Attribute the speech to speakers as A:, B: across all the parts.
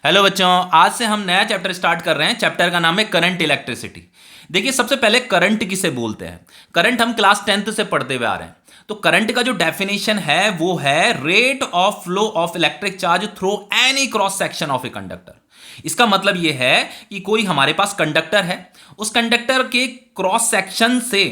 A: Hello बच्चों, आज से हम नया चैप्टर स्टार्ट कर रहे हैं। चैप्टर का नाम है करंट इलेक्ट्रिसिटी। देखिए, सबसे पहले करंट किसे बोलते हैं। करंट हम क्लास 10th से पढ़ते हुए आ रहे हैं। तो करंट का जो डेफिनेशन है वो है rate of flow of electric charge through any cross section of a conductor. इसका मतलब ये है कि कोई हमारे पास कंडक्टर है, उस कंडक्टर के क्रॉस सेक्शन से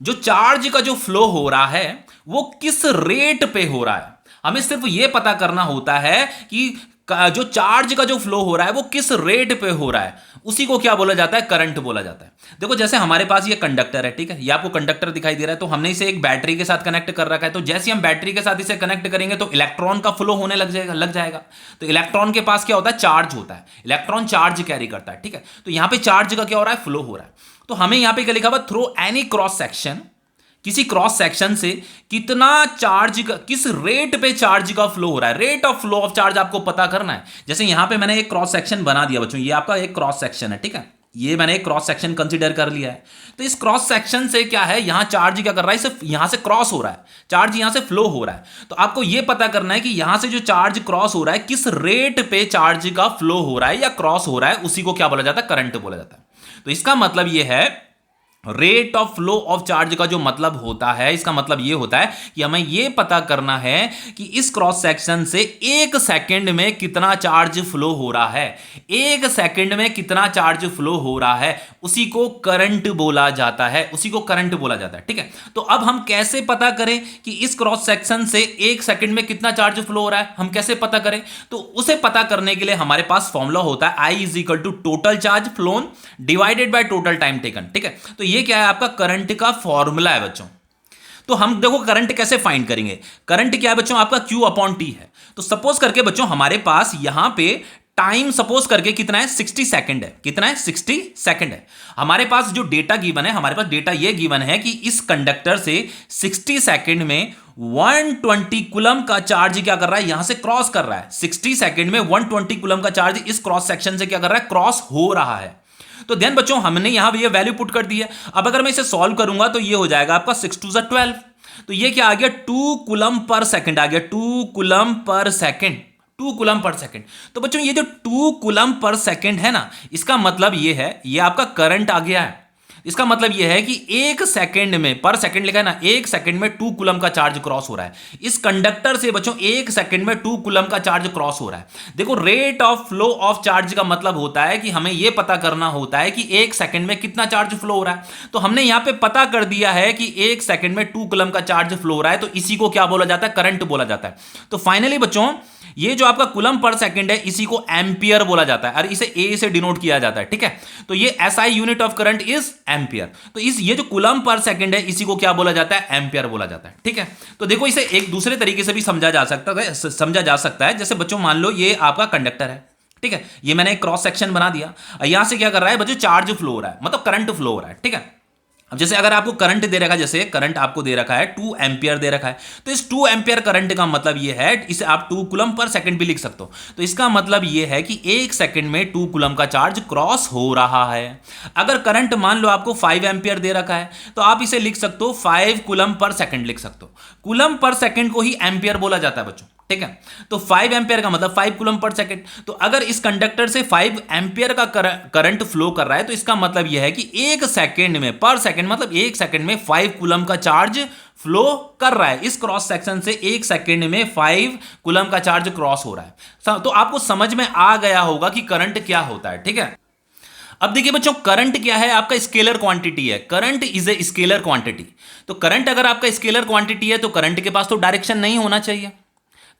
A: जो चार्ज का जो फ्लो हो रहा है वो किस रेट पे हो रहा है। हमें सिर्फ ये पता करना होता है कि जो चार्ज का जो फ्लो हो रहा है वो किस रेट पे हो रहा है, उसी को क्या बोला जाता है, करंट बोला जाता है। देखो, जैसे हमारे पास ये कंडक्टर है, ठीक है, ये आपको कंडक्टर दिखाई दे रहा है, तो हमने इसे एक बैटरी के साथ कनेक्ट कर रखा है। तो जैसे हम बैटरी के साथ इसे कनेक्ट करेंगे तो इलेक्ट्रॉन का फ्लो होने लग जाएगा। तो इलेक्ट्रॉन के पास क्या होता है, चार्ज होता है। इलेक्ट्रॉन चार्ज कैरी करता है, ठीक है। तो यहां पर चार्ज का क्या हो रहा है, फ्लो हो रहा है। तो हमें यहां पर क्या लिखा हुआ, थ्रू एनी क्रॉस सेक्शन, किसी क्रॉस सेक्शन से कितना चार्ज का, किस रेट पे चार्ज का फ्लो हो रहा है। Rate of flow of charge आपको पता करना है। जैसे यहां पे मैंने एक क्रॉस सेक्शन बना दिया बच्चों, ये आपका एक क्रॉस सेक्शन है, ठीक है, ये मैंने एक क्रॉस सेक्शन कंसीडर कर लिया है। तो इस क्रॉस सेक्शन से क्या है, यहां चार्ज क्या कर रहा है, सिर्फ यहां से क्रॉस हो रहा है, चार्ज यहां से फ्लो हो रहा है। तो आपको यह पता करना है कि यहां से जो चार्ज क्रॉस हो रहा है किस रेट पे चार्ज का फ्लो हो रहा है या क्रॉस हो रहा है, उसी को क्या बोला जाता है, करंट बोला जाता है। तो इसका मतलब यह है, rate of flow of charge का जो मतलब होता है, इसका मतलब यह होता है कि हमें यह पता करना है कि इस क्रॉस सेक्शन से एक सेकंड में कितना चार्ज फ्लो हो रहा है। एक सेकंड में कितना चार्ज फ्लो हो रहा है, उसी को करंट बोला जाता है, उसी को करंट बोला जाता है, ठीक है। तो अब हम कैसे पता करें कि इस क्रॉस सेक्शन से एक सेकंड में कितना चार्ज फ्लो हो रहा है, हम कैसे पता करें। तो उसे पता करने के लिए हमारे पास फॉर्मूला होता है I is equal to total charge flown divided by total time taken, ठीक है। तो ये क्या है, आपका करंट का फॉर्मूला है बच्चों। तो हम देखो करंट कैसे फाइंड करेंगे। करंट क्या है बच्चों, आपका Q अपॉन T है। तो सपोज करके बच्चों हमारे पास यहां पे टाइम सपोज करके कितना है, 60 सेकंड है। कितना है, 60 सेकंड है। हमारे पास जो डेटा गिवन है, हमारे पास डेटा ये गिवन है कि इस कंडक्टर से 60 सेकंड में 120 कुलम का चार्ज क्या कर रहा है, यहां से क्रॉस कर रहा है। 60 सेकंड में 120 कुलम का चार्ज इस क्रॉस सेक्शन से क्या कर रहा है, क्रॉस हो रहा है। तो ध्यान बच्चों, हमने यहां ये वैल्यू पुट कर दी है। अब अगर मैं इसे सॉल्व करूंगा तो ये हो जाएगा आपका 6 2 12। तो ये क्या आ गया, 2 कुलम पर सेकंड आ गया। 2 coulomb per second, 2 coulomb per second. तो बच्चों ये जो 2 कुलम पर सेकंड है ना, इसका मतलब ये है, ये आपका करंट आ गया है। इसका मतलब यह है कि एक सेकंड में, पर सेकंड लिखा है ना, एक सेकंड में 2 कुलम का चार्ज क्रॉस हो रहा है। इस कंडक्टर से बच्चों एक सेकंड में 2 कुलम का चार्ज क्रॉस हो रहा है। देखो, rate of flow of charge का मतलब होता है कि हमें यह पता करना होता है कि एक सेकंड में कितना चार्ज फ्लो हो रहा है। तो हमने यहां पे पता कर दिया है कि एक सेकंड में 2 कुलम का चार्ज फ्लो हो रहा है। तो इसी को क्या बोला जाता है, करंट बोला जाता है। तो फाइनली बच्चों, ये जो आपका कुलम पर सेकंड है, इसी को एम्पियर बोला जाता है और इसे ए से डिनोट किया जाता है, ठीक है। तो ये SI unit of current is ampere. तो ये जो कुलम पर सेकंड है, इसी को क्या बोला जाता है, एम्पियर बोला जाता है, ठीक है। तो देखो, इसे एक दूसरे तरीके से भी समझा जा सकता है। जैसे बच्चों मान लो ये आपका कंडक्टर है, ठीक है, ये मैंने एक क्रॉस सेक्शन बना दिया। यहां से क्या कर रहा है बच्चों, चार्ज फ्लो हो रहा है, मतलब करंट फ्लो हो रहा है, ठीक है। अब जैसे अगर आपको करंट दे रखा है, जैसे करंट आपको दे रखा है 2 एम्पियर दे रखा है, तो इस 2 एम्पियर करंट का मतलब ये है, इसे आप 2 कुलम पर सेकंड भी लिख सकते हो। तो इसका मतलब ये है कि एक सेकंड में 2 कुलम का चार्ज क्रॉस हो रहा है। अगर करंट मान लो आपको 5 एम्पियर दे रखा है, तो आप इसे लिख सकते हो 5 कुलम पर सेकंड लिख सकते हो। कुलम पर सेकंड को ही एम्पियर बोला जाता है बच्चों, ठीक है। तो 5 एम्पियर का मतलब 5 कुलम पर सेकंड। तो अगर इस कंडक्टर से 5 एम्पियर का करंट फ्लो कर रहा है, तो इसका मतलब यह है कि एक सेकंड में, पर सेकंड मतलब एक सेकंड में 5 कुलम का चार्ज फ्लो कर रहा है। इस क्रॉस सेक्शन से एक सेकंड में 5 कुलम का चार्ज क्रॉस हो रहा है। तो आपको समझ में आ गया होगा कि करंट क्या होता है, ठीक है। अब देखिए बच्चों, करंट क्या है, आपका स्केलर क्वांटिटी है। Current is a scalar quantity. तो करंट अगर आपका स्केलर क्वांटिटी है, तो करंट के पास तो डायरेक्शन नहीं होना चाहिए।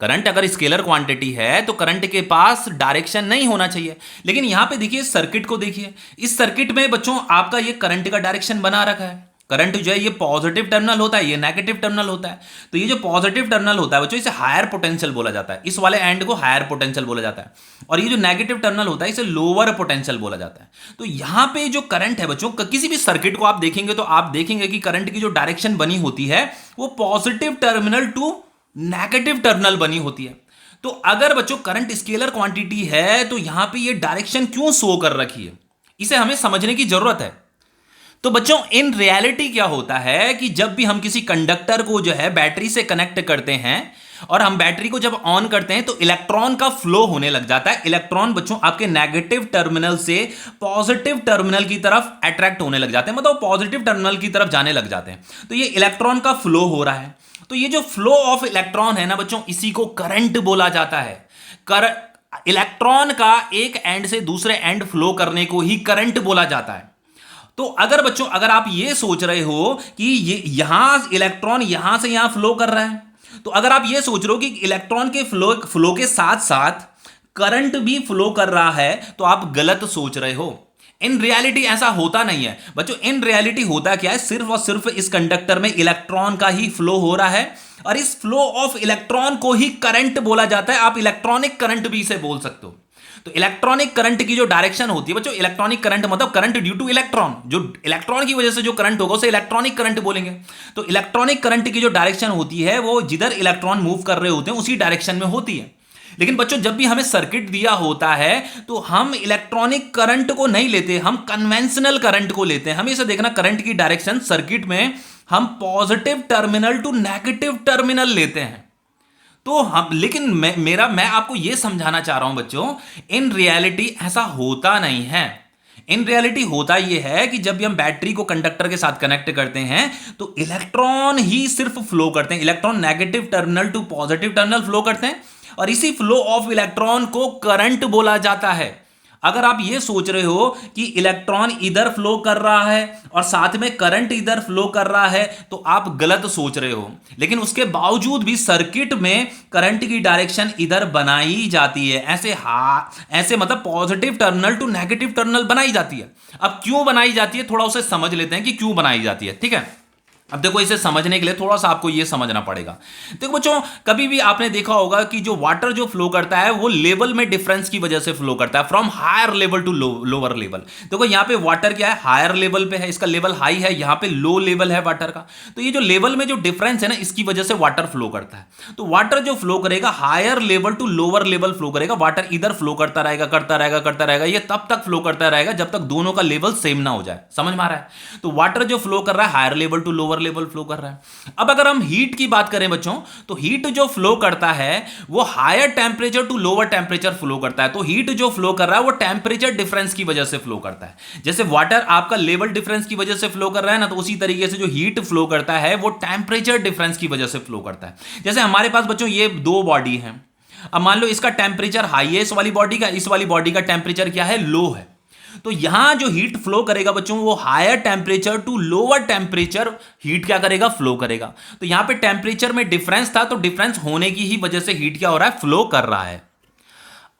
A: करंट अगर स्केलर क्वांटिटी है तो करंट के पास डायरेक्शन नहीं होना चाहिए। लेकिन यहां पे देखिए, सर्किट को देखिए, इस सर्किट में बच्चों आपका ये करंट का डायरेक्शन बना रखा है। करंट जो है ये पॉजिटिव टर्मिनल होता है, ये नेगेटिव टर्मिनल होता है। तो ये जो पॉजिटिव टर्मिनल होता है बच्चों, इसे हायर पोटेंशियल बोला जाता है। इस वाले एंड को हायर पोटेंशियल बोला जाता है। और ये जो नेगेटिव टर्मिनल होता है, इसे लोअर पोटेंशियल बोला जाता है। तो यहां पे जो करंट है बच्चों, किसी भी सर्किट को आप देखेंगे तो आप देखेंगे कि करंट की जो डायरेक्शन बनी होती है वो positive terminal to negative terminal बनी होती है। तो अगर बच्चों करंट स्केलर क्वांटिटी है, तो यहां पे ये डायरेक्शन क्यों शो कर रखी है, इसे हमें समझने की जरूरत है। तो बच्चों, इन रियलिटी क्या होता है कि जब भी हम किसी कंडक्टर को जो है बैटरी से कनेक्ट करते हैं, और हम बैटरी को जब ऑन करते हैं तो इलेक्ट्रॉन का फ्लो होने लग जाता है। इलेक्ट्रॉन बच्चों आपके नेगेटिव टर्मिनल से पॉजिटिव टर्मिनल की तरफ अट्रैक्ट होने लग जाते हैं, मतलब पॉजिटिव टर्मिनल की तरफ जाने लग जाते हैं। तो ये इलेक्ट्रॉन का फ्लो हो रहा है। तो ये जो फ्लो ऑफ इलेक्ट्रॉन है ना बच्चों, इसी को करंट बोला जाता है। इलेक्ट्रॉन का एक एंड से दूसरे एंड फ्लो करने को ही करंट बोला जाता है। तो अगर बच्चों अगर आप ये सोच रहे हो कि ये यहां इलेक्ट्रॉन यहां से यहां फ्लो कर रहा है, तो अगर आप ये सोच रहे हो कि इलेक्ट्रॉन के फ्लो के साथ साथ करंट भी फ्लो कर रहा है, तो आप गलत सोच रहे हो। इन रियलिटी ऐसा होता नहीं है बच्चों। इन रियलिटी होता क्या है, सिर्फ और सिर्फ इस कंडक्टर में इलेक्ट्रॉन का ही फ्लो हो रहा है, और इस फ्लो ऑफ इलेक्ट्रॉन को ही करंट बोला जाता है। आप इलेक्ट्रॉनिक करंट भी इसे बोल सकते हो। तो इलेक्ट्रॉनिक करंट की जो डायरेक्शन होती है बच्चों, इलेक्ट्रॉनिक करंट मतलब करंट ड्यू टू इलेक्ट्रॉन, जो इलेक्ट्रॉन की वजह से जो करंट होगा उसे इलेक्ट्रॉनिक करंट बोलेंगे। तो इलेक्ट्रॉनिक करंट की जो डायरेक्शन होती है वो जिधर इलेक्ट्रॉन मूव कर रहे होते हैं उसी डायरेक्शन में होती है। लेकिन बच्चों जब भी हमें सर्किट दिया होता है तो हम इलेक्ट्रॉनिक करंट को नहीं लेते, हम कन्वेंशनल करंट को लेते हैं। हमें इसे देखना, करंट की डायरेक्शन सर्किट में हम positive terminal to negative terminal लेते हैं। तो हम लेकिन मैं आपको यह समझाना चाह रहा हूं बच्चों, इन रियलिटी ऐसा होता नहीं है। इन रियलिटी होता यह है कि जब भी हम बैटरी को कंडक्टर के साथ कनेक्ट करते हैं तो इलेक्ट्रॉन ही सिर्फ फ्लो करते हैं। Electron negative terminal to positive terminal flow करते हैं, और इसी फ्लो ऑफ इलेक्ट्रॉन को करंट बोला जाता है। अगर आप ये सोच रहे हो कि इलेक्ट्रॉन इधर फ्लो कर रहा है और साथ में करंट इधर फ्लो कर रहा है, तो आप गलत सोच रहे हो। लेकिन उसके बावजूद भी सर्किट में करंट की डायरेक्शन इधर बनाई जाती है, ऐसे मतलब positive terminal to negative terminal बनाई जाती है। अब क्यों बनाई जाती है, थोड़ा उसे समझ लेते हैं कि क्यों बनाई जाती है। ठीक है, अब देखो इसे समझने के लिए थोड़ा सा आपको ये समझना पड़ेगा। देखो बच्चों, कभी भी आपने देखा होगा कि जो वाटर जो फ्लो करता है वो लेवल में डिफरेंस की वजह से फ्लो करता है, from higher level to lower level. देखो यहाँ पे वाटर क्या है, हायर लेवल पे है, इसका लेवल हाई है, यहाँ पे लो लेवल है वाटर का। तो ये जो लेवल में जो डिफरेंस है ना, इसकी वजह से वाटर फ्लो करता है। तो वाटर जो फ्लो करेगा higher level to lower level flow करेगा। वाटर इधर फ्लो करता रहेगा करता रहेगा करता रहेगा, ये तब तक फ्लो करता रहेगा जब तक दोनों का लेवल सेम ना हो जाए। समझ में आ रहा है? तो वाटर जो फ्लो कर रहा है higher level to lower level flow कर रहा है। अब अगर हम हीट की बात करें बच्चों, तो हीट जो फ्लो करता है वो higher temperature to lower temperature flow करता है। तो हीट जो फ्लो कर रहा है वो टेंपरेचर डिफरेंस की वजह से फ्लो करता है। जैसे वाटर आपका लेवल डिफरेंस की वजह से फ्लो कर रहा है ना, तो उसी तरीके से जो हीट फ्लो करता है वो टेंपरेचर डिफरेंस की वजह से फ्लो करता है। जैसे हमारे पास बच्चों ये दो बॉडी है, अब मान लो इसका टेंपरेचर हाई है इस वाली बॉडी का, इस वाली बॉडी का टेंपरेचर क्या है, लो है। तो यहां जो हीट फ्लो करेगा बच्चों वो higher temperature to lower temperature heat क्या करेगा, फ्लो करेगा। तो यहां पे टेंपरेचर में डिफरेंस था, तो डिफरेंस होने की ही वजह से हीट क्या हो रहा है, फ्लो कर रहा है।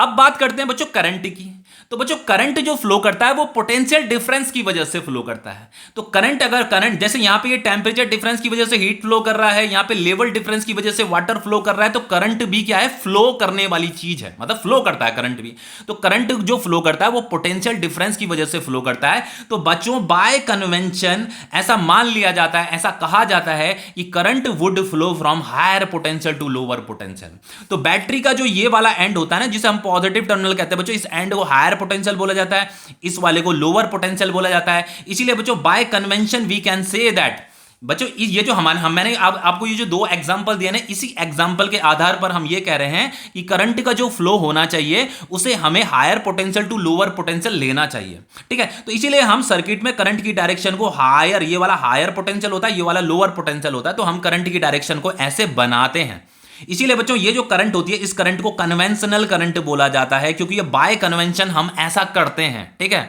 A: अब बात करते हैं बच्चों करंट की। तो बच्चों करंट जो फ्लो करता है वो पोटेंशियल डिफरेंस की वजह से फ्लो करता है। तो करंट अगर करंट जैसे यहां पे ये टेंपरेचर डिफरेंस की वजह से हीट फ्लो कर रहा है, यहां पे लेवल डिफरेंस की वजह से वाटर फ्लो कर रहा है, तो करंट भी क्या है, फ्लो करने वाली चीज है, मतलब फ्लो करता है करंट भी। तो करंट जो फ्लो करता है वो पोटेंशियल डिफरेंस की वजह से फ्लो करता है। तो बच्चों बाय कन्वेंशन ऐसा मान लिया जाता है, ऐसा कहा जाता है कि current would flow from higher potential to lower potential. तो बैटरी का जो ये वाला एंड होता है ना, जिसे हम पॉजिटिव टर्मिनल कहते हैं बच्चों, इस एंड को हायर पोटेंशियल बोला जाता है, इस वाले को लोअर पोटेंशियल बोला जाता है। इसीलिए बच्चों by convention we can say that, बच्चों ये जो मैंने आपको ये जो दो एग्जांपल दिए ना, इसी एग्जांपल के आधार पर हम ये कह रहे हैं कि करंट का जो फ्लो होना चाहिए उसे हमें higher potential to lower potential लेना चाहिए। ठीक है, तो इसीलिए हम सर्किट में करंट की डायरेक्शन को हायर, ये वाला हायर पोटेंशियल होता है, ये वाला लोअर पोटेंशियल होता है, तो हम करंट की डायरेक्शन को ऐसे बनाते हैं। इसीलिए बच्चों ये जो करंट होती है इस करंट को कन्वेंशनल करंट बोला जाता है, क्योंकि ये बाय कन्वेंशन हम ऐसा करते हैं। ठीक है,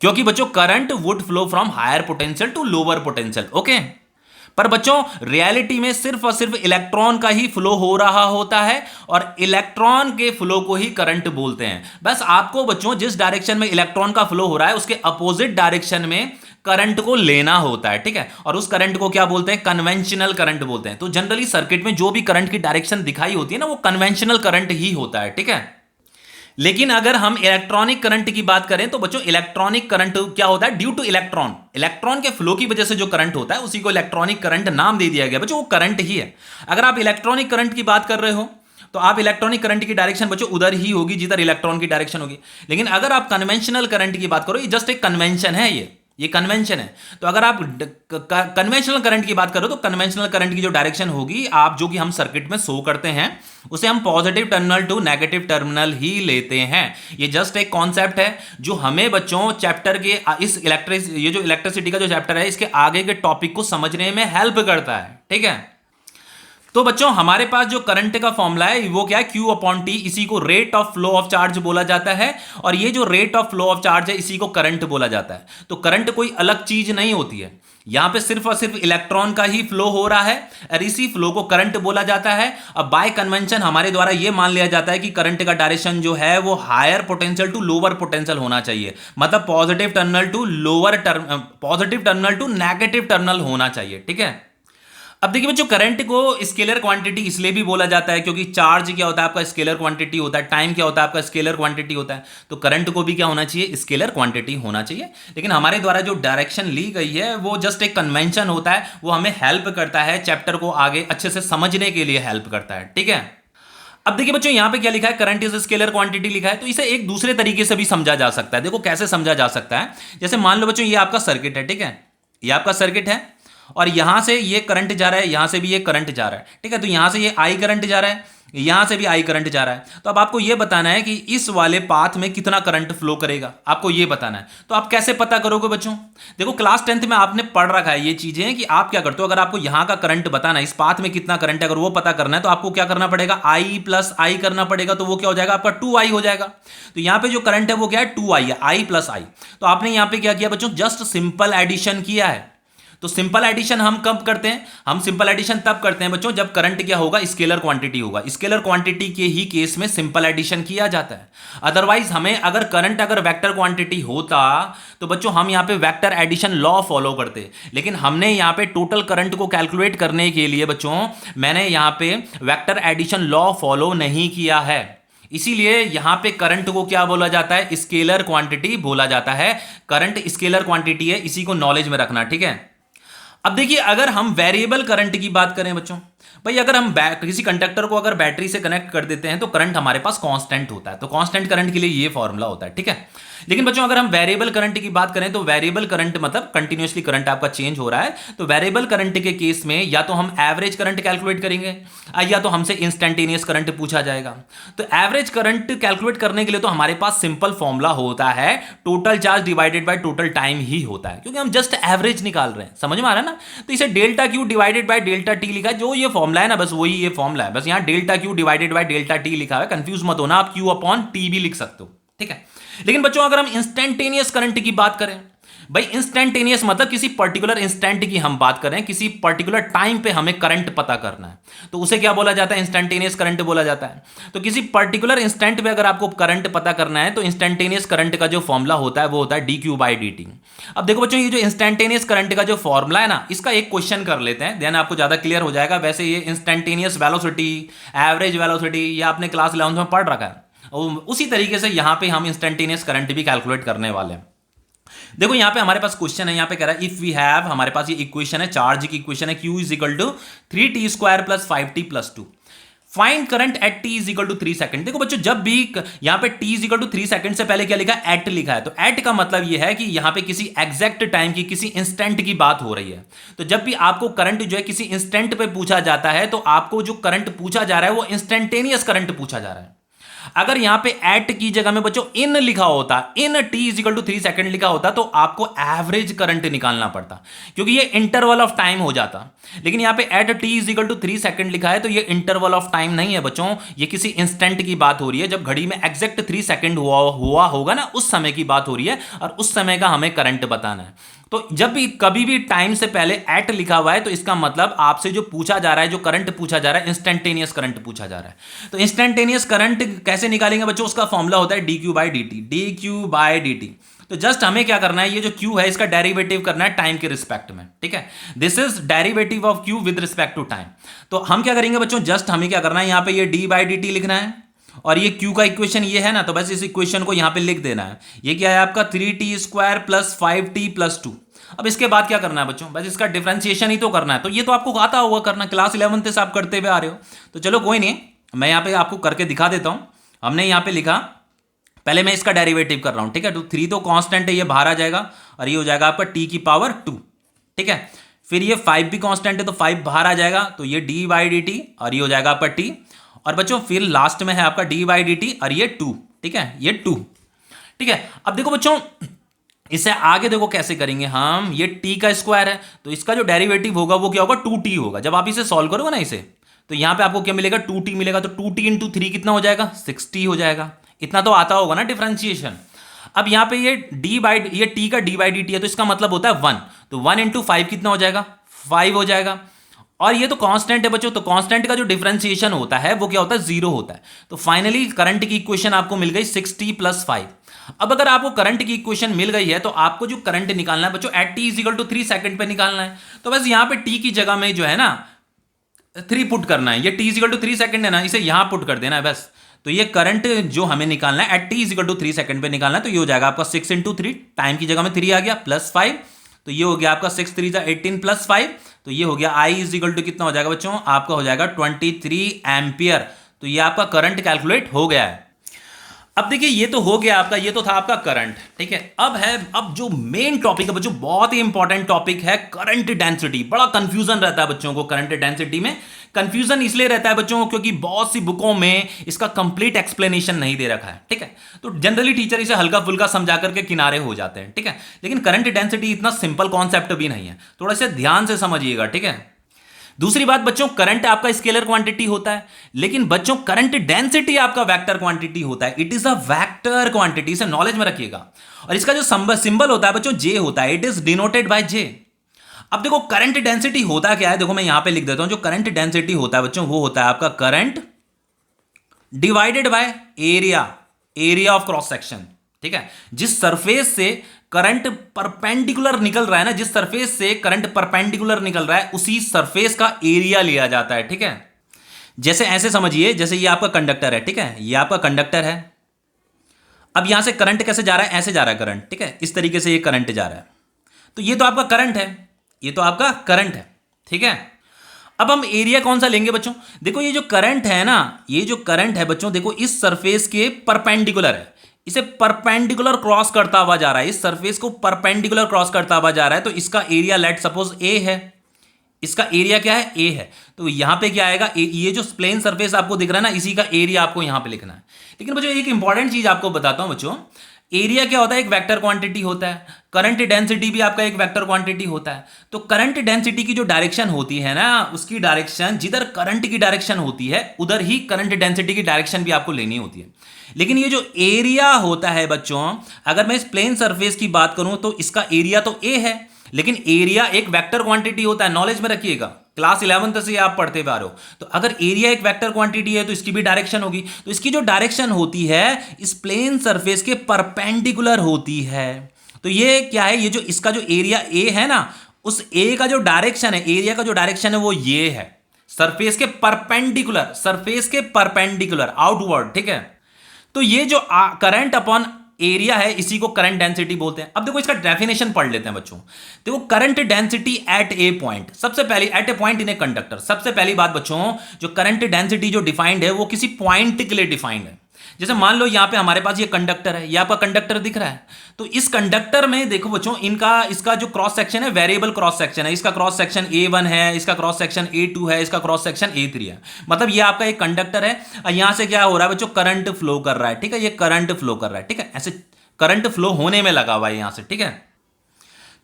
A: क्योंकि बच्चों current would flow from higher potential to lower potential. Okay, पर बच्चों रियलिटी में सिर्फ और सिर्फ इलेक्ट्रॉन का ही फ्लो हो रहा होता है, और इलेक्ट्रॉन के फ्लो को ही करंट बोलते हैं। बस आपको बच्चों जिस डायरेक्शन में इलेक्ट्रॉन का फ्लो हो रहा है उसके अपोजिट डायरेक्शन में करंट को लेना होता है। ठीक है, और उस करंट को क्या बोलते हैं, कन्वेंशनल करंट बोलते हैं। तो जनरली सर्किट में जो भी करंट की डायरेक्शन दिखाई होती है ना, वो कन्वेंशनल करंट ही होता है। ठीक है, लेकिन अगर हम इलेक्ट्रॉनिक करंट की बात करें तो बच्चों इलेक्ट्रॉनिक करंट क्या होता है, ड्यू टू इलेक्ट्रॉन, इलेक्ट्रॉन के फ्लो की वजह से जो करंट होता है उसी को इलेक्ट्रॉनिक करंट नाम दे दिया गया। बच्चों वो करंट ही है। अगर आप इलेक्ट्रॉनिक करंट की बात कर रहे हो तो आप इलेक्ट्रॉनिक करंट की डायरेक्शन बच्चों उधर ही होगी जिधर इलेक्ट्रॉन की डायरेक्शन होगी। लेकिन अगर आप कन्वेंशनल करंट की बात करो, ये जस्ट एक कन्वेंशन है, ये ये कन्वेंशन है। तो अगर आप कन्वेंशनल करंट की बात करो तो कन्वेंशनल करंट की जो डायरेक्शन होगी, आप जो कि हम सर्किट में शो करते हैं, उसे हम positive terminal to negative terminal ही लेते हैं। ये जस्ट एक कॉन्सेप्ट है जो हमें बच्चों चैप्टर के ये जो इलेक्ट्रिसिटी का जो चैप्टर है, इसके आगे के टॉपिक को समझने में हेल्प करता है। ठीक है, तो बच्चों हमारे पास जो करंट का फॉर्मूला है वो क्या है, Q अपॉन टी, इसी को rate of flow of charge बोला जाता है। और ये जो rate of flow of charge है, इसी को करंट बोला जाता है। तो करंट कोई अलग चीज नहीं होती है, यहां पे सिर्फ और सिर्फ इलेक्ट्रॉन का ही फ्लो हो रहा है और इसी फ्लो को करंट बोला जाता है। अब बाय कन्वेंशन हमारे द्वारा ये मान लिया जाता है कि करंट का डायरेक्शन जो है वो higher potential to lower potential होना चाहिए, मतलब positive terminal to negative terminal होना चाहिए। ठीक है, अब देखिए बच्चों, करंट को स्केलर क्वांटिटी इसलिए भी बोला जाता है क्योंकि चार्ज क्या होता है आपका, स्केलर क्वांटिटी होता है, टाइम क्या होता है आपका, स्केलर क्वांटिटी होता है। तो करंट को भी क्या होना चाहिए, स्केलर क्वांटिटी होना चाहिए। लेकिन हमारे द्वारा जो डायरेक्शन ली गई है वो जस्ट एक कन्वेंशन होता है, वो हमें हेल्प करता है, चैप्टर को आगे अच्छे से समझने के लिए हेल्प करता है। ठीक है, अब देखिए बच्चों, यहां पे क्या लिखा है, करंट इज स्केलर क्वांटिटी लिखा है। तो इसे एक दूसरे तरीके से भी समझा जा सकता है। देखो कैसे समझा जा सकता है, जैसे मान लो बच्चों ये आपका सर्किट है। ठीक है, ये आपका सर्किट है और यहां से ये करंट जा रहा है, यहां से भी ये करंट जा रहा है। ठीक है, तो यहां से ये आई करंट जा रहा है, यहां से भी आई करंट जा रहा है। तो अब आपको ये बताना है कि इस वाले पाथ में कितना करंट फ्लो करेगा, आपको ये बताना है। तो आप कैसे पता करोगे बच्चों, देखो क्लास 10th में आपने पढ़ रखा है ये चीजें कि आप क्या करते हो, अगर आपको यहां का करंट बताना है, इस पाथ में कितना करंट है, अगर वो पता करना है तो आपको क्या करना पड़ेगा, आई प्लस आई करना पड़ेगा। तो वो क्या हो जाएगा आपका 2i हो जाएगा। तो यहां पे जो करंट है वो क्या है, 2i है, आई प्लस आई। तो आपने यहां पे क्या किया बच्चों, जस्ट सिंपल एडिशन किया है। तो सिंपल एडिशन हम कब करते हैं, हम सिंपल एडिशन तब करते हैं बच्चों जब करंट क्या होगा, स्केलर क्वांटिटी होगा। स्केलर क्वांटिटी के ही केस में सिंपल एडिशन किया जाता है। अदरवाइज हमें अगर करंट अगर वेक्टर क्वांटिटी होता तो बच्चों हम यहां पे वेक्टर एडिशन लॉ फॉलो करते। लेकिन हमने यहां पे टोटल करंट को कैलकुलेट करने के लिए बच्चों मैंने यहां पे वेक्टर एडिशन लॉ फॉलो नहीं किया है, इसीलिए यहां पे करंट को क्या बोला जाता है, स्केलर क्वांटिटी बोला जाता है। करंट स्केलर क्वांटिटी है, इसी को नॉलेज में रखना। ठीक है, अब देखिए अगर हम वेरिएबल करंट की बात करें बच्चों, भाई अगर हम किसी कंडक्टर को अगर बैटरी से कनेक्ट कर देते हैं तो करंट हमारे पास कांस्टेंट होता है। तो कांस्टेंट करंट के लिए ये फॉर्मूला होता है। ठीक है, लेकिन बच्चों अगर हम वेरिएबल करंट की बात करें तो वेरिएबल करंट मतलब कंटिन्यूअसली करंट आपका चेंज हो रहा है। तो वेरिएबल करंट के केस में या तो हम एवरेज करंट कैलकुलेट करेंगे या तो हमसे इंस्टेंटेनियस करंट पूछा जाएगा। तो एवरेज करंट कैलकुलेट करने के लिए तो हमारे पास सिंपल फॉर्मूला होता है, total charge divided by total time ही होता है, क्योंकि हम जस्ट एवरेज निकाल रहे हैं। समझ में आ रहा है ना। तो इसे delta Q divided by delta T लिखा है, जो ये फॉर्मूला है ना, बस वही ये फॉर्मूला है। बस यहाँ delta Q divided by delta T लिखा है, कंफ्यूज मत होना, आप क्यू अपॉन टी भी लिख सकते हो। ठीक है, लेकिन बच्चों अगर हम इंस्टेंटेनियस करंट की बात करें, भाई इंस्टेंटेनियस मतलब किसी पर्टिकुलर इंस्टेंट की हम बात करें, किसी पर्टिकुलर टाइम पे हमें करंट पता करना है, तो उसे क्या बोला जाता है, इंस्टेंटेनियस करंट बोला जाता है। तो किसी पर्टिकुलर इंस्टेंट पे अगर आपको करंट पता करना है तो इंस्टेंटेनियस करंट का जो फॉर्मूला होता है वो होता है D Q by D T. अब देखो बच्चों, ये जो इंस्टेंटेनियस करंट का जो फॉर्मूला है ना, इसका एक क्वेश्चन कर लेते हैं, देन आपको ज्यादा क्लियर हो जाएगा। वैसे ये इंस्टेंटेनियस वेलोसिटी, एवरेज वेलोसिटी, ये आपने क्लास 11 में पढ़ रखा है, और उसी तरीके से यहां पे हम इंस्टेंटेनियस करंट भी कैलकुलेट करने वाले हैं। देखो यहां पे हमारे पास क्वेश्चन है, यहां पे कह रहा है इफ वी हैव, हमारे पास ये इक्वेशन है, चार्ज की इक्वेशन है, Q is equal to 3t square plus 5t plus 2, find current at t is equal to 3 second. देखो बच्चों, जब भी यहां पे t is equal to 3 second से पहले क्या लिखा है, एट लिखा है। तो एट का मतलब यह है कि यहां पे किसी एग्जैक्ट टाइम की, किसी इंस्टेंट की बात हो रही है। तो जब भी आपको करंट जो है किसी इंस्टेंट पे पूछा जाता है तो आपको जो करंट पूछा जा रहा है वो इंस्टेंटेनियस करंट पूछा जा रहा है। अगर यहां पे एट की जगह में बच्चों इन लिखा होता, in t is equal to 3 second लिखा होता, तो आपको एवरेज करंट निकालना पड़ता, क्योंकि ये इंटरवल ऑफ टाइम हो जाता। लेकिन यहां पे at t is equal to 3 second लिखा है, तो ये इंटरवल ऑफ टाइम नहीं है बच्चों, ये किसी इंस्टेंट की बात हो रही है। जब घड़ी में एग्जैक्ट 3 सेकंड हुआ होगा ना, उस समय की बात हो रही है, और उस समय का हमें करंट बताना है। तो जब भी कभी भी टाइम से पहले एट लिखा हुआ है तो इसका मतलब आपसे जो पूछा जा रहा है, जो करंट पूछा जा रहा है, इंस्टेंटेनियस करंट पूछा जा रहा है। तो इंस्टेंटेनियस करंट कैसे निकालेंगे बच्चों, उसका फॉर्मूला होता है D Q by D T, D Q by D T. तो जस्ट हमें क्या करना है, ये जो Q है इसका डेरिवेटिव करना है टाइम के रिस्पेक्ट में। ठीक है, this is derivative of Q with respect to time. तो हम क्या करेंगे बच्चों, जस्ट हमें क्या करना है, यहां पे ये डी बाई डी टी लिखना है, और ये Q का इक्वेशन ये है ना, तो बस इस इक्वेशन को यहां पे लिख देना है। ये क्या है आपका 3t square plus 5t plus 2। अब इसके बाद क्या करना है बच्चों, बस इसका डिफरेंशिएशन ही तो करना है। तो ये तो आपको आता होगा करना, क्लास 11 से आप करते हुए आ रहे हो। तो चलो कोई नहीं, मैं यहां पे आपको करके दिखा देता हूं। हमने यहां पे लिखा, पहले मैं इसका डेरिवेटिव कर रहा हूं, ठीक है। तो 3 तो कांस्टेंट है, ये बाहर आ जाएगा और ये हो जाएगा आपका t की पावर 2, ठीक है। फिर ये 5 भी कांस्टेंट है तो 5 बाहर आ जाएगा, तो ये d/dt और ये हो जाएगा आपका t। और बच्चों फिर लास्ट में है आपका d/dt और ये 2, ठीक है, ये 2, ठीक है। अब देखो बच्चों इसे आगे देखो कैसे करेंगे हम, ये t का स्क्वायर है तो इसका जो डेरिवेटिव होगा वो क्या होगा, 2t होगा। जब आप इसे सॉल्व करोगे ना इसे, तो यहां पे आपको क्या मिलेगा, 2t मिलेगा। तो 2t इंटू 3 कितना हो जाएगा, 6t हो जाएगा। इतना तो आता होगा ना डिफरेंशिएशन। अब यहां पे ये ये t का d/dt है तो इसका मतलब होता है 1, तो 1 इंटू 5 कितना हो जाएगा, 5 हो जाएगा। और ये तो कांस्टेंट है बच्चों, तो कांस्टेंट का जो डिफरेंशिएशन होता है वो क्या होता है, 0 होता है। तो फाइनली करंट की इक्वेशन आपको मिल गई 6t + 5। अब अगर आपको करंट की इक्वेशन मिल गई है तो आपको जो करंट निकालना है बच्चों एट t = 3 सेकंड पे निकालना है। तो बस यहां पे t की जगह में जो है ना 3 पुट करना है, ये t = 3 सेकंड है ना, इसे यहां पुट कर देना है बस। तो ये करंट जो हमें निकालना है एट t = 3 सेकंड पे निकालना है, तो ये हो जाएगा आपका 6 × 3, टाइम की जगह में 3 आ गया, +5। तो ये हो गया आपका 6 × 3 = 18 + 5, तो ये हो गया I = कितना हो जाएगा बच्चों, आपका हो जाएगा 23 एम्पियर। तो ये आपका करंट कैलकुलेट हो गया है। अब देखिए ये तो हो गया आपका, ये तो था आपका करंट, ठीक है। अब जो मेन टॉपिक है बच्चों, बहुत ही इंपॉर्टेंट टॉपिक है करंट डेंसिटी। बड़ा कंफ्यूजन रहता है बच्चों को करंट डेंसिटी में। कंफ्यूजन इसलिए रहता है बच्चों क्योंकि बहुत सी बुकों में इसका कंप्लीट एक्सप्लेनेशन नहीं दे रखा है, ठीक है। तो जनरली टीचर इसे हल्का फुल्का समझा करके किनारे हो जाते हैं, ठीक है। लेकिन करंट डेंसिटी इतना सिंपल कॉन्सेप्ट भी नहीं है, थोड़ा सा ध्यान से समझिएगा, ठीक है। दूसरी बात बच्चों, करंट आपका स्केलर क्वांटिटी होता है, लेकिन बच्चों करंट डेंसिटी आपका वेक्टर क्वांटिटी होता है। It is a vector quantity, इसे नॉलेज में रखिएगा। और इसका जो सिंबल होता है बच्चों जे होता है, it is denoted by J. अब देखो करंट डेंसिटी होता क्या है, देखो मैं यहां पे लिख देता हूं। जो करंट डेंसिटी होता है बच्चों वो होता है आपका current divided by area of cross section, ठीक है। जिस सरफेस से करंट परपेंडिकुलर निकल रहा है ना, जिस सरफेस से करंट परपेंडिकुलर निकल रहा है उसी सरफेस का एरिया लिया जाता है, ठीक है। जैसे ऐसे समझिए, जैसे ये आपका कंडक्टर है, ठीक है, ये आपका कंडक्टर है। अब यहां से करंट कैसे जा रहा है, ऐसे जा रहा है करंट, ठीक है, इस तरीके से ये करंट जा रहा है। तो ये तो आपका करंट है, ये तो आपका करंट है, ठीक है। अब हम एरिया कौन सा लेंगे बच्चों, देखो ये जो करंट है ना, ये जो करंट है बच्चों देखो इस सरफेस के परपेंडिकुलर है, इसे परपेंडिकुलर क्रॉस करता हुआ जा रहा है, इस सरफेस को परपेंडिकुलर क्रॉस करता हुआ जा रहा है। तो इसका एरिया लेट सपोज ए है, इसका एरिया क्या है, ए है। तो यहां पे क्या आएगा, ये जो प्लेन सरफेस आपको दिख रहा है ना, इसी का एरिया आपको यहां पे लिखना है। लेकिन बच्चों एक इंपॉर्टेंट चीज आपको बताता हूं बच्चों, एरिया क्या होता है, एक वेक्टर क्वांटिटी होता है। करंट डेंसिटी भी आपका एक वेक्टर क्वांटिटी होता है। तो करंट डेंसिटी की जो डायरेक्शन होती है ना, उसकी डायरेक्शन जिधर करंट की डायरेक्शन होती है उधर ही करंट डेंसिटी की डायरेक्शन भी आपको लेनी होती है। लेकिन ये जो एरिया होता है बच्चों, अगर मैं इस प्लेन सरफेस की बात करूं तो इसका एरिया तो ए है, लेकिन एरिया एक वेक्टर क्वांटिटी होता है, नॉलेज में रखिएगा, क्लास 11th से आप पढ़ते हुए आ रहे हो। तो अगर एरिया एक वेक्टर क्वांटिटी है तो इसकी भी डायरेक्शन होगी, तो इसकी जो डायरेक्शन होती है इस प्लेन सरफेस के परपेंडिकुलर होती है। तो ये क्या है, ये जो इसका जो एरिया ए है ना, उस ए का जो डायरेक्शन है, एरिया का जो डायरेक्शन है वो ये है, सरफेस के परपेंडिकुलर आउटवर्ड, ठीक है। तो ये जो करंट अपॉन एरिया है इसी को करंट डेंसिटी बोलते हैं। अब देखो इसका डेफिनेशन पढ़ लेते हैं बच्चों। देखो current density at a point, सबसे पहली at a point in a conductor, सबसे पहली बात बच्चों जो करंट डेंसिटी जो डिफाइंड है वो किसी पॉइंट के लिए डिफाइंड है। जैसे मान लो यहां पे हमारे पास ये कंडक्टर है, ये आपका कंडक्टर दिख रहा है। तो इस कंडक्टर में देखो बच्चों इसका जो क्रॉस सेक्शन है वेरिएबल क्रॉस सेक्शन है। इसका क्रॉस सेक्शन A1 है, इसका क्रॉस सेक्शन A2 है, इसका क्रॉस सेक्शन A3 है। मतलब ये आपका एक कंडक्टर है और यहां से क्या हो रहा है बच्चों, करंट फ्लो कर रहा है, ठीक है, ये करंट फ्लो कर रहा है, ठीक है, ऐसे करंट फ्लो होने में लगा हुआ है यहां से, ठीक है।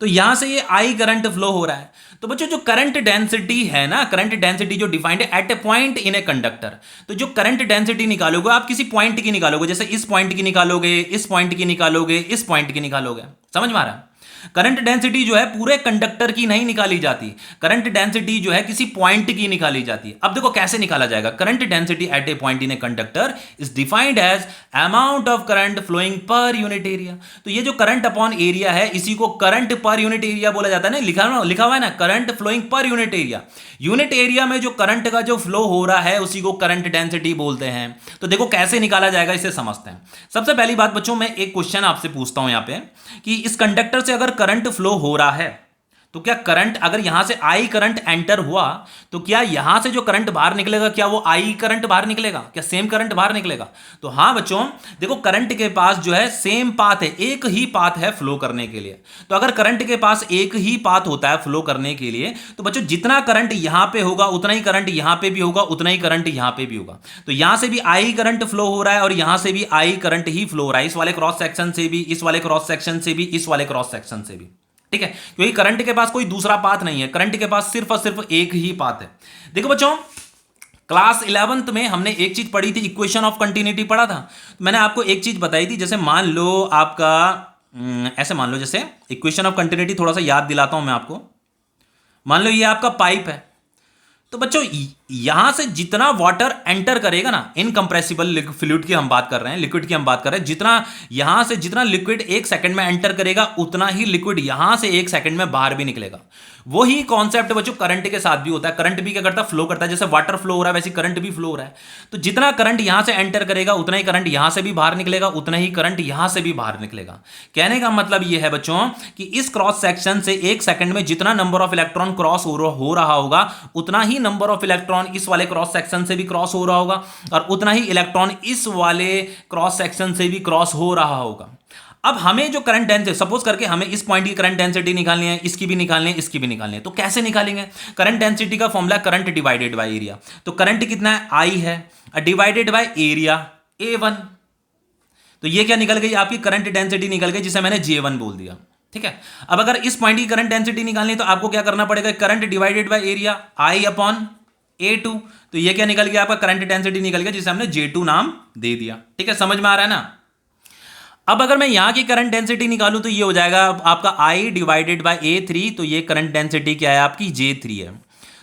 A: तो यहां से ये I करंट फ्लो हो रहा है। तो बच्चों जो करंट डेंसिटी है ना, करंट डेंसिटी जो डिफाइंड है at a point in a conductor, तो जो करंट डेंसिटी निकालोगे आप किसी पॉइंट की निकालोगे, जैसे इस पॉइंट की निकालोगे, इस पॉइंट की निकालोगे, इस पॉइंट की निकालोगे, समझ में आ रहा है। करंट डेंसिटी जो है पूरे कंडक्टर की नहीं निकाली जाती, करंट डेंसिटी जो है किसी पॉइंट की निकाली जाती है। अब देखो कैसे निकाला जाएगा, current density at a point in a conductor is defined as amount of current flowing per unit area. तो ये जो करंट अपॉन एरिया है इसी को करंट पर यूनिट एरिया बोला जाता है ना, लिखा हुआ है ना, current flowing per unit area. Unit area में जो करंट का जो फ्लो हो रहा है उसी को करंट डेंसिटी बोलते हैं। तो देखो कैसे निकाला जाएगा इसे समझते हैं। सबसे पहली बात बच्चों मैं एक क्वेश्चन आपसे पूछता हूं यहां पे कि इस कंडक्टर से अगर करंट फ्लो हो रहा है तो क्या करंट, अगर यहां से आई करंट एंटर हुआ तो क्या यहां से जो करंट बाहर निकलेगा, क्या वो आई करंट बाहर निकलेगा, क्या सेम करंट बाहर निकलेगा? तो हां बच्चों, देखो करंट के पास जो है सेम पाथ है, एक ही पाथ है फ्लो करने के लिए। तो अगर करंट के पास एक ही पाथ होता है फ्लो करने के लिए, तो बच्चों जितना करंट यहां पे होगा उतना ही करंट यहां पे भी होगा, उतना ही करंट यहां पे भी होगा। तो यहां से भी आई करंट फ्लो हो रहा है और यहां से भी आई करंट ही फ्लो हो रहा है, इस वाले क्रॉस सेक्शन से भी, इस वाले क्रॉस सेक्शन से भी, इस वाले क्रॉस सेक्शन से भी। ठीक है, क्योंकि करंट के पास कोई दूसरा पाथ नहीं है, करंट के पास सिर्फ और सिर्फ एक ही पाथ है। देखो बच्चों, क्लास 11th में हमने एक चीज पढ़ी थी, इक्वेशन ऑफ कंटिन्यूटी पढ़ा था। मैंने आपको एक चीज बताई थी, जैसे मान लो आपका ऐसे मान लो, जैसे इक्वेशन ऑफ कंटिन्यूटी थोड़ा सा याद दिलाता हूं मैं आपको। मान लो ये आपका पाइप है, तो बच्चों यहां से जितना वाटर एंटर करेगा ना, इनकंप्रेसिबल फ्लूइड की हम बात कर रहे हैं, लिक्विड की हम बात कर रहे हैं, जितना यहां से जितना लिक्विड एक सेकंड में एंटर करेगा उतना ही लिक्विड यहां से एक सेकंड में बाहर भी निकलेगा। वही कॉन्सेप्ट बच्चों करंट के साथ भी होता है। करंट भी क्या करता है, फ्लो करता है। जैसे वाटर फ्लो हो रहा है वैसे करंट भी फ्लो हो रहा है। तो जितना करंट यहां से एंटर करेगा उतना ही करंट यहां से भी बाहर निकलेगा, उतना ही करंट यहां से भी बाहर निकलेगा। कहने का मतलब यह है बच्चों कि इस क्रॉस सेक्शन से एक सेकंड में जितना नंबर ऑफ इलेक्ट्रॉन क्रॉस हो रहा होगा, उतना ही नंबर ऑफ इलेक्ट्रॉन इस वाले क्रॉस सेक्शन से भी क्रॉस हो रहा होगा, और उतना ही इलेक्ट्रॉन इस वाले क्रॉस सेक्शन से भी क्रॉस हो रहा होगा। अब हमें जो करंट डेंसिटी, सपोज करके हमें इस पॉइंट की करंट डेंसिटी निकालनी है, इसकी भी निकालनी है, इसकी भी निकालनी है, तो कैसे निकालेंगे? करंट डेंसिटी का formula current divided by area. तो करंट कितना है, आई है, डिवाइडेड बाय एरिया A1। तो ये क्या निकल गई, आपकी करंट डेंसिटी निकल गई, जिसे मैंने J1 बोल दिया। ठीक है, अब अगर इस पॉइंट की करंट डेंसिटी निकालनी है तो आपको क्या करना पड़ेगा, current divided by area I upon A2। तो ये क्या निकल गया, आपका करंट डेंसिटी निकल गया, जिसे हमने J2 नाम दे दिया। ठीक है, समझ में आ रहा है ना? अब अगर मैं यहां की करंट डेंसिटी निकालूं तो ये हो जाएगा आपका I डिवाइडेड बाय A3। तो ये करंट डेंसिटी क्या है, आपकी J3 है।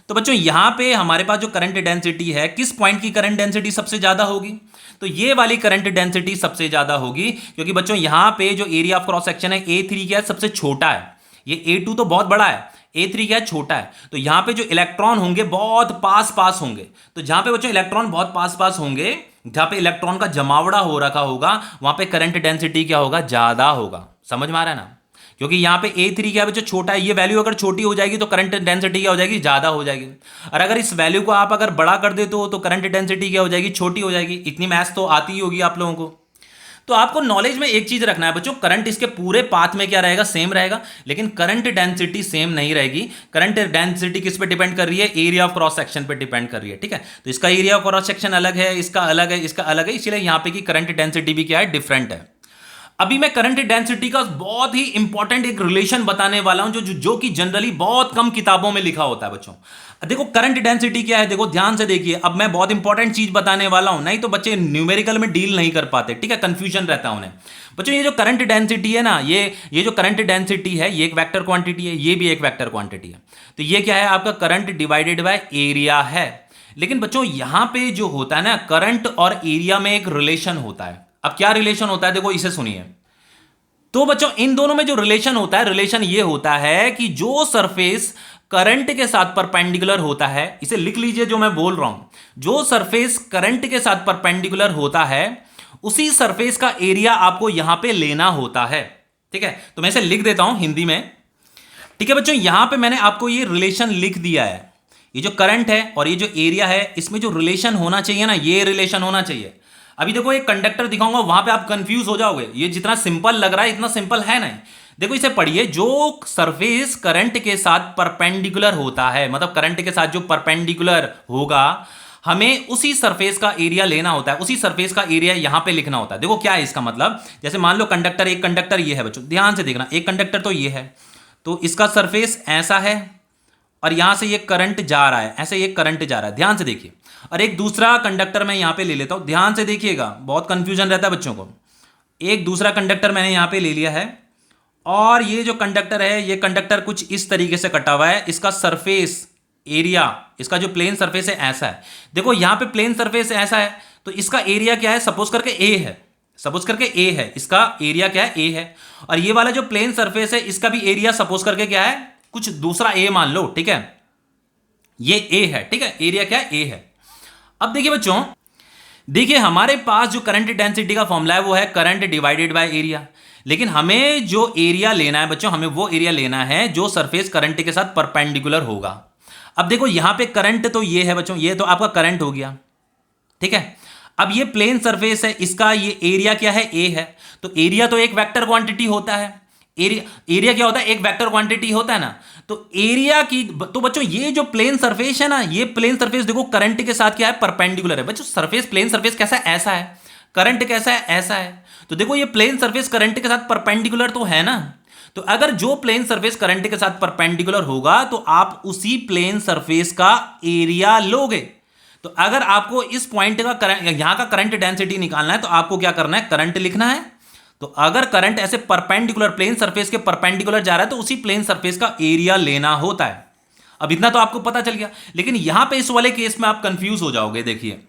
A: तो बच्चों यहां पे हमारे पास जो करंट डेंसिटी है, किस पॉइंट की करंट डेंसिटी सबसे ज्यादा होगी? तो ये वाली करंट डेंसिटी सबसे ज्यादा होगी, क्योंकि बच्चों यहां पे जो एरिया ऑफ क्रॉस सेक्शन है A3 क्या है, सबसे छोटा है। ये A2 तो बहुत बड़ा है, A3 क्या है, छोटा है। तो यहां पे जो इलेक्ट्रॉन होंगे बहुत पास पास होंगे। तो जहां पे बच्चों इलेक्ट्रॉन बहुत पास पास होंगे, जहां पे इलेक्ट्रॉन का जमावड़ा हो रखा होगा, वहां पे करंट डेंसिटी क्या होगा, ज्यादा होगा। समझ में आ रहा है ना? क्योंकि यहां पे A3 क्या बच्चों, छोटा है। ये वैल्यू अगर छोटी हो जाएगी तो करंट डेंसिटी क्या हो जाएगी, ज्यादा हो जाएगी। और अगर इस वैल्यू को आप अगर बड़ा कर देते हो तो करंट डेंसिटी क्या हो जाएगी, छोटी हो जाएगी। इतनी मैथ्स तो आती ही होगी आप लोगों को। तो आपको नॉलेज में एक चीज रखना है बच्चों, करंट इसके पूरे पाथ में क्या रहेगा, सेम रहेगा, लेकिन करंट डेंसिटी सेम नहीं रहेगी। करंट डेंसिटी किस पे डिपेंड कर रही है, एरिया ऑफ क्रॉस सेक्शन पे डिपेंड कर रही है। ठीक है, तो इसका एरिया ऑफ क्रॉस सेक्शन अलग है, इसका अलग है, इसका अलग है, इसलिए यहां पे की करंट डेंसिटी भी क्या है, डिफरेंट है। अभी मैं करंट डेंसिटी का बहुत ही इंपॉर्टेंट एक रिलेशन बताने वाला हूं, जो कि जनरली बहुत कम किताबों में लिखा होता है बच्चों। देखो करंट डेंसिटी क्या है, देखो ध्यान से देखिए। अब मैं बहुत इंपॉर्टेंट चीज बताने वाला हूं, नहीं तो बच्चे न्यूमेरिकल में डील नहीं कर पाते। ठीक है, कंफ्यूजन रहता है उन्हें। बच्चों ये जो करंट डेंसिटी है ना, ये जो करंट डेंसिटी है, ये एक वेक्टर क्वांटिटी है, ये भी एक वेक्टर क्वांटिटी है। तो ये क्या है, आपका करंट डिवाइडेड बाय एरिया है। लेकिन बच्चों यहां पे जो होता है ना, करंट और एरिया में एक रिलेशन होता है। अब क्या रिलेशन होता है, देखो इसे सुनिए। तो बच्चों इन दोनों में जो रिलेशन होता है, रिलेशन ये होता है कि जो सरफेस करंट के साथ परपेंडिकुलर होता है, इसे लिख लीजिए जो मैं बोल रहा हूं, जो सरफेस करंट के साथ परपेंडिकुलर होता है उसी सरफेस का एरिया आपको यहां पे लेना होता है। ठीक है, तो मैं इसे लिख देता हूं हिंदी में। ठीक है बच्चों, यहां पे मैंने आपको ये रिलेशन लिख दिया है। ये जो करंट है और ये जो एरिया है, इसमें जो रिलेशन होना चाहिए ना, ये रिलेशन होना चाहिए। अभी देखो एक कंडक्टर दिखाऊंगा, वहां पे आप कंफ्यूज हो जाओगे। ये जितना सिंपल लग रहा है इतना सिंपल है नहीं। देखो इसे पढ़िए, जो सरफेस करंट के साथ परपेंडिकुलर होता है, मतलब करंट के साथ जो परपेंडिकुलर होगा, हमें उसी सरफेस का एरिया लेना होता है, उसी सरफेस का एरिया यहां पे लिखना होता है। देखो क्या है इसका मतलब, जैसे मान लो कंडक्टर, एक कंडक्टर ये है बच्चों, ध्यान से देखना, एक कंडक्टर तो ये है, तो इसका सरफेस ऐसा है और यहां से ये करंट जा रहा है, ऐसे ये करंट जा रहा है, ध्यान से देखिए। और एक दूसरा कंडक्टर मैं यहां पे ले लेता हूं, ध्यान से देखिएगा, बहुत कंफ्यूजन रहता है बच्चों को। एक दूसरा कंडक्टर मैंने यहां पे ले लिया है और ये जो कंडक्टर है, ये कंडक्टर कुछ इस तरीके से कटा हुआ है। इसका सरफेस एरिया, इसका जो प्लेन सरफेस है ऐसा है। देखो यहां पे प्लेन सरफेस ऐसा है, तो इसका एरिया क्या है, सपोज करके ए है, सपोज करके ए है, इसका एरिया क्या है, ए है। और ये वाला जो प्लेन सरफेस है, इसका भी एरिया सपोज करके क्या है, कुछ दूसरा ए मान लो। ठीक है, ये ए है, ठीक है, एरिया क्या है, ए है। अब देखिए बच्चों, देखिए हमारे पास जो करंट डेंसिटी का फॉर्मूला है वो है करंट डिवाइडेड बाय एरिया, लेकिन हमें जो एरिया लेना है बच्चों, हमें वो एरिया लेना है जो सरफेस करंट के साथ परपेंडिकुलर होगा। अब देखो यहां पे करंट तो ये है बच्चों, ये तो आपका करंट हो गया, ठीक है। अब ये प्लेन सरफेस है, इसका ये एरिया क्या है, ए है। तो एरिया तो एक वेक्टर क्वांटिटी होता है, एरिया क्या होता है, एक वेक्टर क्वांटिटी होता है ना। तो एरिया की, तो बच्चों ये जो प्लेन सरफेस है ना, ये प्लेन सरफेस देखो करंट के साथ क्या है, परपेंडिकुलर है। बच्चों सरफेस, प्लेन सरफेस कैसा है, ऐसा है। करंट कैसा है, ऐसा है। तो देखो ये प्लेन सरफेस करंट के साथ परपेंडिकुलर तो है ना। तो अगर जो प्लेन सरफेस करंट के साथ परपेंडिकुलर होगा तो आप उसी प्लेन सरफेस का एरिया लोगे। तो अगर आपको इस पॉइंट का करंट, यहां का करंट डेंसिटी निकालना है तो आपको क्या करना है, करंट लिखना है। तो अगर करंट ऐसे परपेंडिकुलर प्लेन सरफेस के परपेंडिकुलर जा रहा है तो उसी प्लेन सरफेस का एरिया लेना होता है। अब इतना तो आपको पता चल गया, लेकिन यहां पे इस वाले केस में आप कंफ्यूज हो जाओगे। देखिए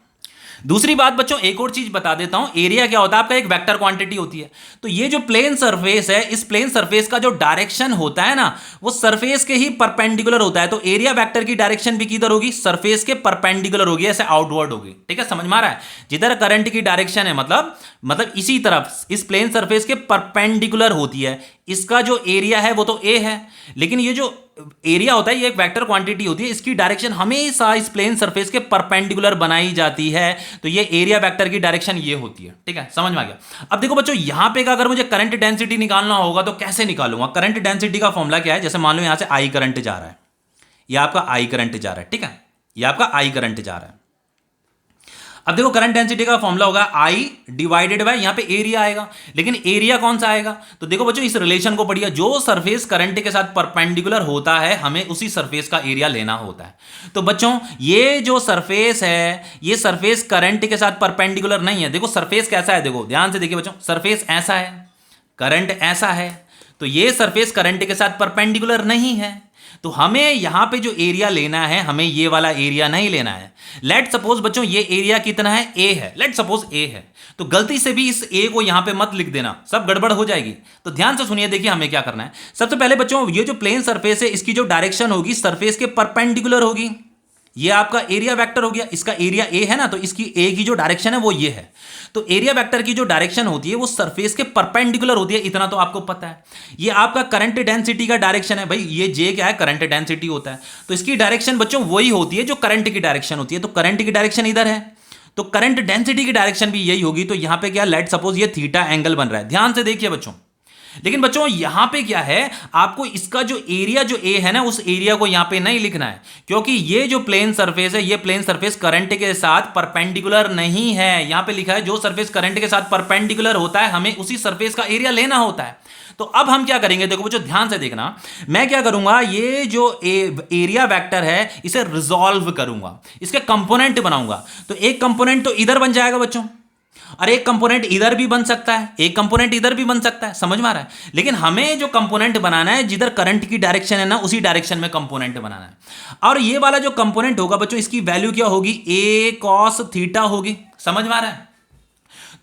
A: दूसरी बात बच्चों, एक और चीज बता देता हूं, एरिया क्या होता है आपका, एक वेक्टर क्वांटिटी होती है। तो ये जो प्लेन सरफेस है, इस प्लेन सरफेस का जो डायरेक्शन होता है ना, वो सरफेस के ही परपेंडिकुलर होता है। तो एरिया वेक्टर की डायरेक्शन भी किधर होगी, सरफेस के परपेंडिकुलर होगी, ऐसे आउटवर्ड होगी। ठीक है, समझ में आ रहा है। जिधर करंट की डायरेक्शन है मतलब इसी तरफ इस प्लेन सरफेस के परपेंडिकुलर होती है। इसका जो एरिया है वो तो ए है, लेकिन ये जो एरिया होता है ये एक वेक्टर क्वांटिटी होती है, इसकी डायरेक्शन हमेशा इस प्लेन सरफेस के परपेंडिकुलर बनाई जाती है। तो ये एरिया वेक्टर की डायरेक्शन ये होती है। ठीक है, समझ में आ गया। अब देखो बच्चों यहां पे अगर मुझे करंट डेंसिटी निकालना होगा तो कैसे निकालूंगा। करंट डेंसिटी का फॉर्मूला क्या है, जैसे मान लो यहां से आई करंट जा रहा है, ये आपका आई करंट जा रहा है। ठीक है, ये आपका आई करंट जा रहा है। अब देखो करंट डेंसिटी का फॉर्मूला होगा आई डिवाइडेड बाय, यहां पे एरिया आएगा, लेकिन एरिया कौन सा आएगा। तो देखो बच्चों इस रिलेशन को पढ़िए, जो सरफेस करंट के साथ परपेंडिकुलर होता है हमें उसी सरफेस का एरिया लेना होता है। तो बच्चों ये जो सरफेस है, ये सरफेस करंट के साथ परपेंडिकुलर नहीं है। देखो सरफेस कैसा है, देखो ध्यान से देखिए बच्चों, सरफेस ऐसा है, करंट ऐसा है। तो ये सरफेस करंट के साथ परपेंडिकुलर नहीं है। तो हमें यहां पे जो एरिया लेना है, हमें ये वाला एरिया नहीं लेना है। लेट सपोज बच्चों ये एरिया कितना है, ए है। लेट सपोज ए है, तो गलती से भी इस ए को यहां पे मत लिख देना, सब गड़बड़ हो जाएगी। तो ध्यान से सुनिए, देखिए हमें क्या करना है। सबसे पहले बच्चों ये जो प्लेन सरफेस है इसकी जो डायरेक्शन होगी सरफेस के परपेंडिकुलर होगी। ये आपका एरिया वेक्टर हो गया, इसका एरिया ए है ना, तो इसकी ए की जो डायरेक्शन है वो ये है। तो एरिया वेक्टर की जो डायरेक्शन होती है वो सरफेस के परपेंडिकुलर होती है, इतना तो आपको पता है। ये आपका करंट डेंसिटी का डायरेक्शन है, भाई ये जे क्या है, करंट डेंसिटी होता है। तो इसकी डायरेक्शन बच्चों वही होती है जो करंट की डायरेक्शन होती है। तो करंट की डायरेक्शन इधर है, तो करंट डेंसिटी की डायरेक्शन भी यही होगी। तो यहां पे क्या, लेट सपोज ये थीटा एंगल बन रहा है, ध्यान से देखिए बच्चों। लेकिन बच्चों यहां पे क्या है, आपको इसका जो एरिया जो ए है ना, उस एरिया को यहां पे नहीं लिखना है, क्योंकि ये जो प्लेन सरफेस है, ये प्लेन सरफेस करंट के साथ परपेंडिकुलर नहीं है। यहां पे लिखा है जो सरफेस करंट के साथ परपेंडिकुलर होता है हमें उसी सरफेस का एरिया लेना होता है। तो अब हम क्या करेंगे, देखो बच्चों ध्यान से देखना, मैं क्या करूंगा, ये जो एरिया वेक्टर है इसे रिजॉल्व करूंगा, इसके कंपोनेंट बनाऊंगा। तो एक कंपोनेंट तो इधर बन जाएगा बच्चों, और एक कंपोनेंट इधर भी बन सकता है, एक कंपोनेंट इधर भी बन सकता है, समझ में आ रहा है। लेकिन हमें जो कंपोनेंट बनाना है, जिधर करंट की डायरेक्शन है ना, उसी डायरेक्शन में कंपोनेंट बनाना है। और ये वाला जो कंपोनेंट होगा बच्चों, इसकी वैल्यू क्या होगी, ए कॉस थीटा होगी, समझ में आ रहा है।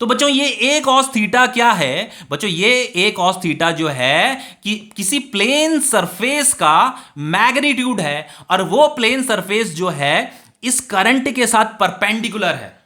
A: तो बच्चों ये ए कॉस थीटा क्या है, बच्चों ये ए कॉस थीटा जो है कि किसी प्लेन सरफेस का मैग्नीट्यूड है, और वो प्लेन सरफेस जो है इस करंट के साथ परपेंडिकुलर है।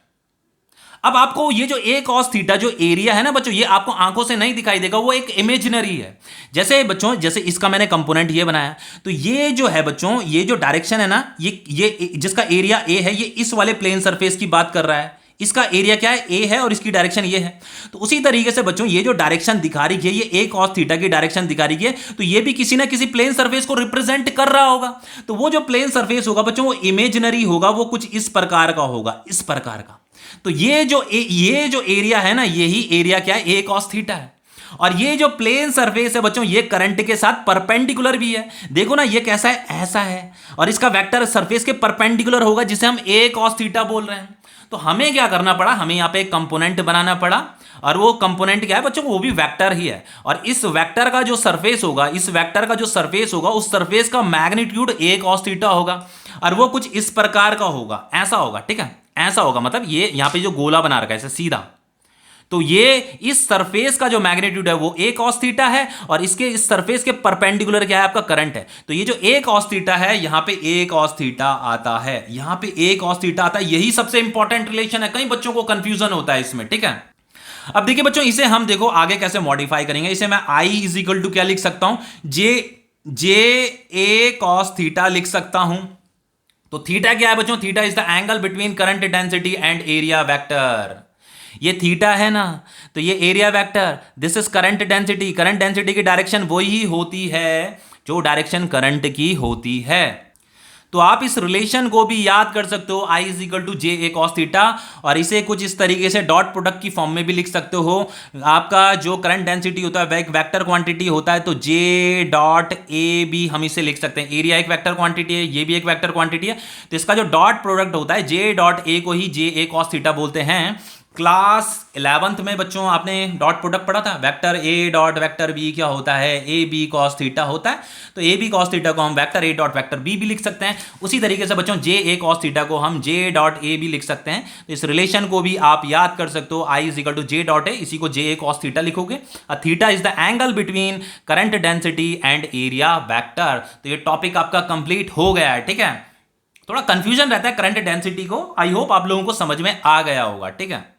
A: अब आपको ये जो ए कॉस थीटा जो एरिया है ना बच्चों, ये आपको आंखों से नहीं दिखाई देगा, वो एक इमेजिनरी है। जैसे बच्चों, जैसे इसका मैंने कंपोनेंट ये बनाया, तो ये जो है बच्चों, ये जो डायरेक्शन है ना, ये जिसका एरिया ए है, ये इस वाले प्लेन सरफेस की बात कर रहा है। इसका एरिया क्या है, ए है, और इसकी डायरेक्शन ये है। तो उसी तरीके से बच्चों ये जो डायरेक्शन दिखा रही है, ये ए कॉस थीटा की डायरेक्शन दिखा रही है, तो ये भी किसी ना किसी प्लेन सरफेस को रिप्रेजेंट कर रहा होगा। तो वो जो प्लेन सरफेस होगा बच्चों, वो इमेजिनरी होगा, वो कुछ इस प्रकार का होगा, इस प्रकार का। तो ये जो एरिया है ना, यही एरिया क्या है, ए कॉस थीटा है। और ये जो प्लेन सरफेस है बच्चों, ये करंट के साथ परपेंडिकुलर भी है। देखो ना ये कैसा है, ऐसा है, और इसका वेक्टर सरफेस के परपेंडिकुलर होगा, जिसे हम ए कॉस थीटा बोल रहे हैं। तो हमें क्या करना पड़ा, हमें यहां पे एक कंपोनेंट बनाना पड़ा, और वो कंपोनेंट क्या है बच्चों, वो भी वेक्टर ही है। और इस वेक्टर का जो सरफेस होगा, इस वेक्टर का जो सरफेस होगा, उस सरफेस का मैग्नीट्यूड ए कॉस थीटा होगा, और वो कुछ इस प्रकार का होगा, ऐसा होगा। ठीक है, ऐसा होगा, मतलब ये यहां पे जो गोला बना रखा है ऐसे सीधा, तो ये इस सरफेस का जो मैग्नीट्यूड है वो a cos थीटा है, और इसके इस सरफेस के परपेंडिकुलर क्या है आपका करंट है। तो ये जो a cos थीटा है यहां पे a cos थीटा आता है, यहां पे a cos थीटा आता है। यही सबसे इंपॉर्टेंट रिलेशन है, कई बच्चों को कंफ्यूजन होता है इसमें, ठीक है। अब देखिए बच्चों, इसे हम देखो आगे कैसे मॉडिफाई करेंगे। इसे मैं I इज इक्वल टू क्या लिख सकता हूं, जे a cos थीटा लिख सकता हूं। तो थीटा क्या है बच्चों, theta is the angle between current density and area vector. ये थीटा है ना, तो ये area vector, this is current density. Current density की डायरेक्शन वही होती है जो डायरेक्शन करंट की होती है। तो आप इस रिलेशन को भी याद कर सकते हो, I is equal to J A cos theta, और इसे कुछ इस तरीके से डॉट प्रोडक्ट की फॉर्म में भी लिख सकते हो। आपका जो करंट डेंसिटी होता है एक वेक्टर क्वांटिटी होता है, तो जे डॉट ए भी हम इसे लिख सकते हैं। एरिया एक वेक्टर क्वांटिटी है, ये भी एक वेक्टर क्वांटिटी है, तो इसका जो डॉट प्रोडक्ट होता है जे डॉट ए को ही जे ए कॉस थीटा बोलते हैं। क्लास 11th में बच्चों आपने डॉट प्रोडक्ट पढ़ा था, vector A dot vector B क्या होता है, ए बी कॉस थीटा होता है। तो ए बी कॉस थीटा को हम vector A dot vector B भी लिख सकते हैं। उसी तरीके से बच्चों जे ए कॉस थीटा को हम जे डॉट ए भी लिख सकते हैं। तो इस रिलेशन को भी आप याद कर सकते हो, I is equal to J dot A, इसी को जे ए कॉस थीटा लिखोगे। Theta is the angle between current density and area vector. तो ये टॉपिक आपका कंप्लीट हो गया है, ठीक है। थोड़ा कंफ्यूजन रहता है करंट डेंसिटी को, आई होप आप लोगों को समझ में आ गया होगा, ठीक है।